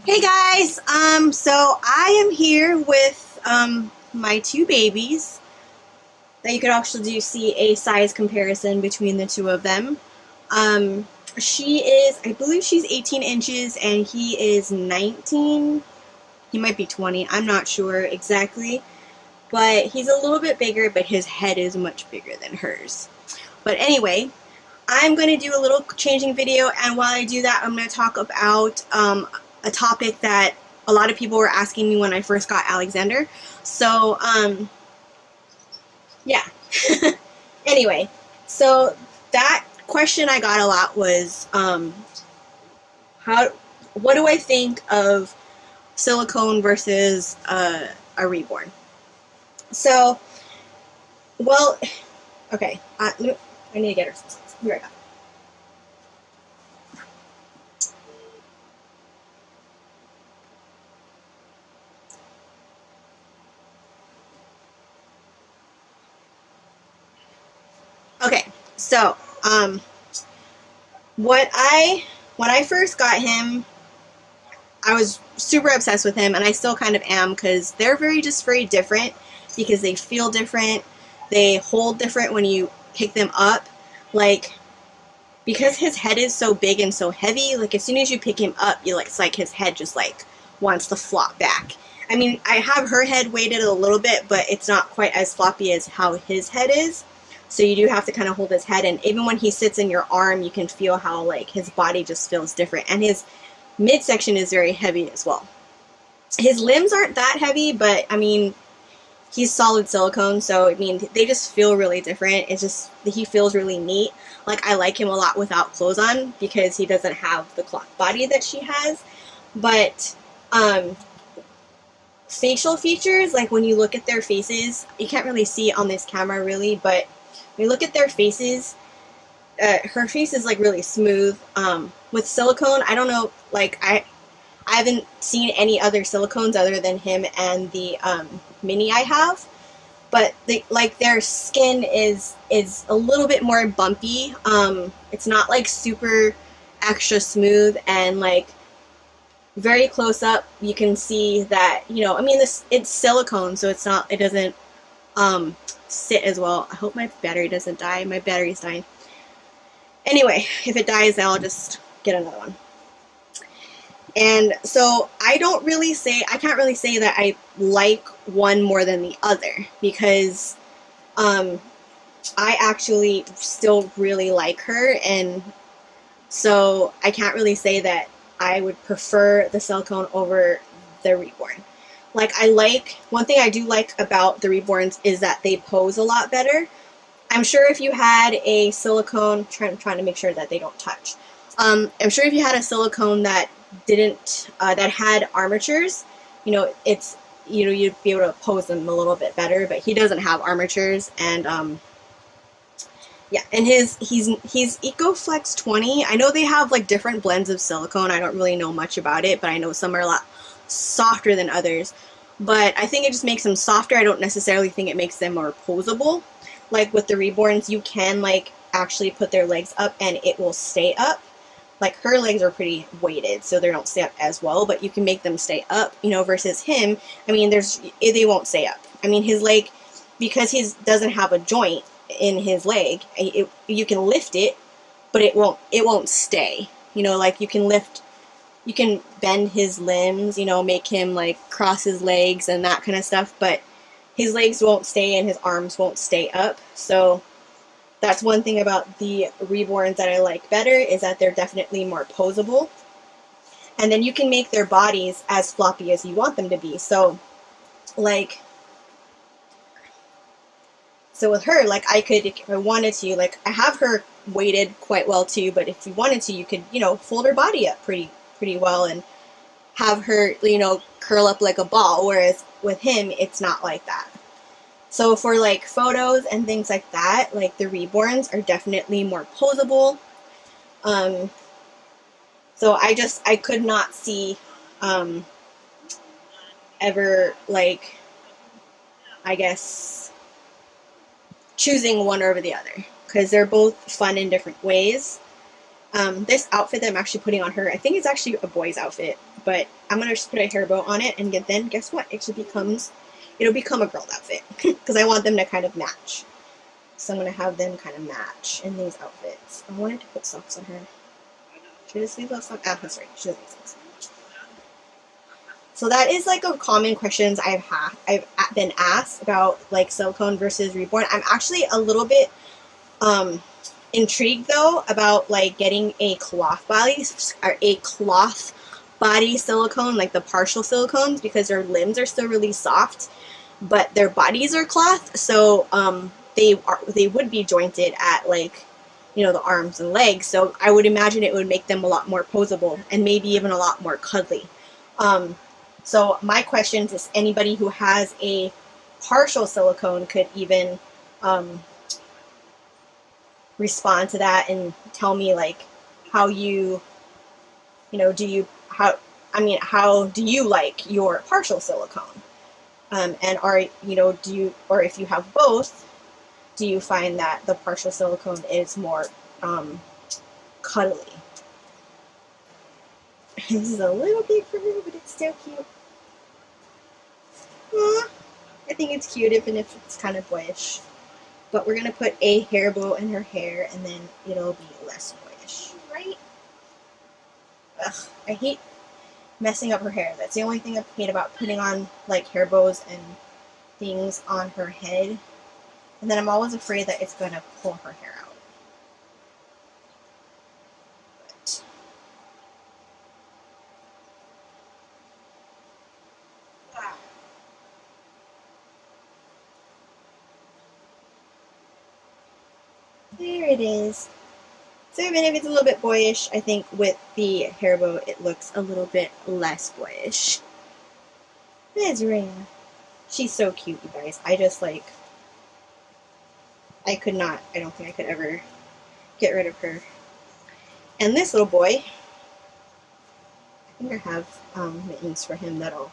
Hey guys, so I am here with my two babies that you could actually see a size comparison between the two of them. Um, she is, I believe she's 18 inches and he is 19. He might be 20, I'm not sure exactly, but he's a little bit bigger, but his head is much bigger than hers. But anyway, I'm going to do a little changing video, and while I do that, I'm going to talk about a topic that a lot of people were asking me when I first got Alexander. So, yeah. Anyway, so that question I got a lot was, how, what do I think of silicone versus a reborn? So, well, okay, I need to get her some snacks. Be right back. Okay, so what I when I first got him, I was super obsessed with him, and I still kind of am because they're very different because they feel different, they hold different when you pick them up, like because his head is so big and so heavy. Like as soon as you pick him up, you like it's like his head just like wants to flop back. I mean, I have her head weighted a little bit, but it's not quite as floppy as how his head is. So you do have to kind of hold his head, and even when he sits in your arm, you can feel how like his body just feels different, and his midsection is very heavy as well. His limbs aren't that heavy, but I mean, he's solid silicone, so I mean, they just feel really different. It's just he feels really neat. Like I like him a lot without clothes on because he doesn't have the clock body that she has. But facial features, like when you look at their faces, you can't really see it on this camera really, but when you look at their faces, her face is like really smooth. With silicone, I don't know, like I haven't seen any other silicones other than him and the mini I have, but like their skin is a little bit more bumpy. It's not like super extra smooth, and like very close up you can see that, I mean, this it's silicone, so it doesn't sit as well. I hope my battery doesn't die. My battery's dying. Anyway, if it dies, I'll just get another one. And so I can't really say that I like one more than the other because um, I actually still really like her, and so I can't really say that I would prefer the silicone over the reborn. Like one thing I do like about the reborns is that they pose a lot better. I'm sure if you had a silicone, trying to make sure that they don't touch. I'm sure if you had a silicone that didn't that had armatures, you'd be able to pose them a little bit better. But he doesn't have armatures, and yeah, and he's EcoFlex 20. I know they have like different blends of silicone. I don't really know much about it, but I know some are a lot softer than others. But I think it just makes them softer. I don't necessarily think it makes them more posable. Like with the reborns, you can like actually put their legs up and it will stay up. Like her legs are pretty weighted, so they don't stay up as well, but you can make them stay up, versus him. I mean, they won't stay up. I mean, his leg, because he doesn't have a joint in his leg, you can lift it, but it won't stay. Like you can bend his limbs, make him like cross his legs and that kind of stuff, but his legs won't stay and his arms won't stay up. So that's one thing about the reborns that I like better, is that they're definitely more posable. And then you can make their bodies as floppy as you want them to be. Like, so with her, like I could, if I wanted to, like I have her weighted quite well too, but if you wanted to, you could, fold her body up pretty well and have her, curl up like a ball, whereas with him, it's not like that. So for like photos and things like that, like the reborns are definitely more posable. Um, so I could not see ever, like, I guess, choosing one over the other because they're both fun in different ways. This outfit that I'm actually putting on her, I think it's actually a boy's outfit, but I'm gonna just put a hair bow on it, and then guess what? It'll become a girl outfit because I want them to kind of match. So I'm gonna have them kind of match in these outfits. I wanted to put socks on her. Should I just leave those socks? Ah, that's right. She doesn't need socks. So that is like a common questions I've been asked about like silicone versus reborn. I'm actually a little bit intrigued though about like getting a cloth body silicone, like the partial silicones, because their limbs are still really soft, but their bodies are cloth, so they would be jointed at like, you know, the arms and legs. So I would imagine it would make them a lot more posable and maybe even a lot more cuddly. So my question is, anybody who has a partial silicone could even respond to that and tell me like how how do you like your partial silicone? And if you have both, do you find that the partial silicone is more cuddly? This is a little big for her, but it's still cute. Aww. I think it's cute even if it's kind of boyish. But we're going to put a hair bow in her hair, and then it'll be less boyish, right? Ugh, I hate messing up her hair. That's the only thing I hate about putting on like hair bows and things on her head. And then I'm always afraid that it's going to pull her hair out. There it is. So even if it's a little bit boyish, I think with the hair bow it looks a little bit less boyish. There's Rhea. She's so cute, you guys. I don't think I could ever get rid of her. And this little boy, I think I have mittens for him that'll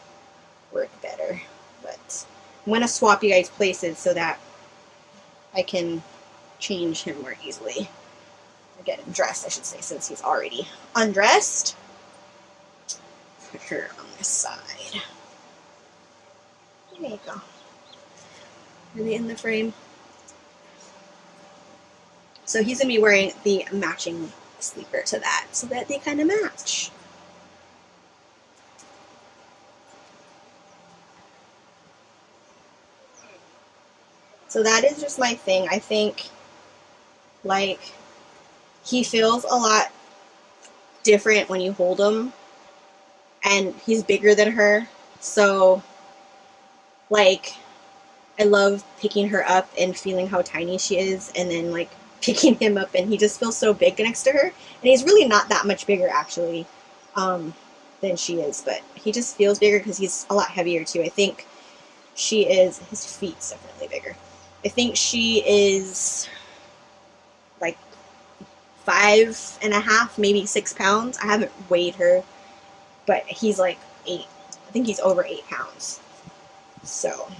work better. But I'm going to swap you guys places so that I can change him more easily. Or get him dressed, I should say, since he's already undressed. Put her on this side. There you go. Really in the frame. So he's going to be wearing the matching sleeper to that, so that they kind of match. So that is just my thing. I think, like, he feels a lot different when you hold him, and he's bigger than her, so, like, I love picking her up and feeling how tiny she is, and then, like, picking him up, and he just feels so big next to her, and he's really not that much bigger, actually, than she is, but he just feels bigger because he's a lot heavier, too. I think his feet's definitely bigger. I think she is, like, 5.5, maybe 6 pounds. I haven't weighed her, but he's like 8. I think he's over 8 pounds. So,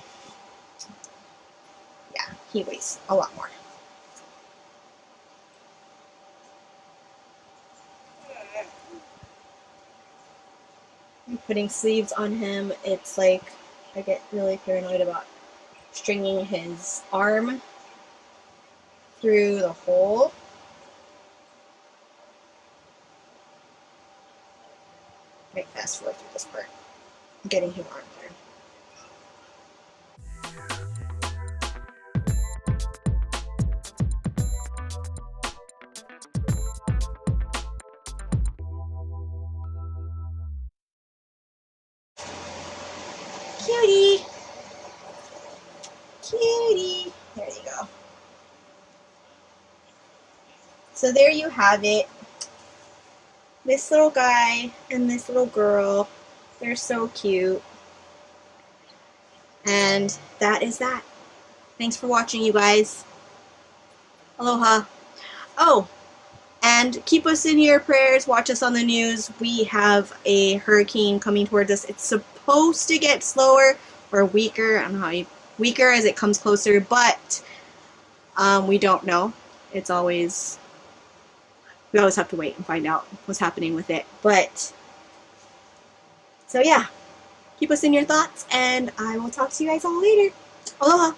yeah, he weighs a lot more. I'm putting sleeves on him. It's like, I get really paranoid about stringing his arm through the hole. Right, fast forward through this part. I'm getting his arm there. Cutie! Cutie! There you go. So there you have it. This little guy and this little girl, they're so cute. And that is that. Thanks for watching, you guys. Aloha. Oh, and keep us in your prayers. Watch us on the news. We have a hurricane coming towards us. It's supposed to get slower or weaker. I don't know how weaker as it comes closer, but we don't know. It's always we always have to wait and find out what's happening with it. But, so yeah, keep us in your thoughts, and I will talk to you guys all later. Aloha!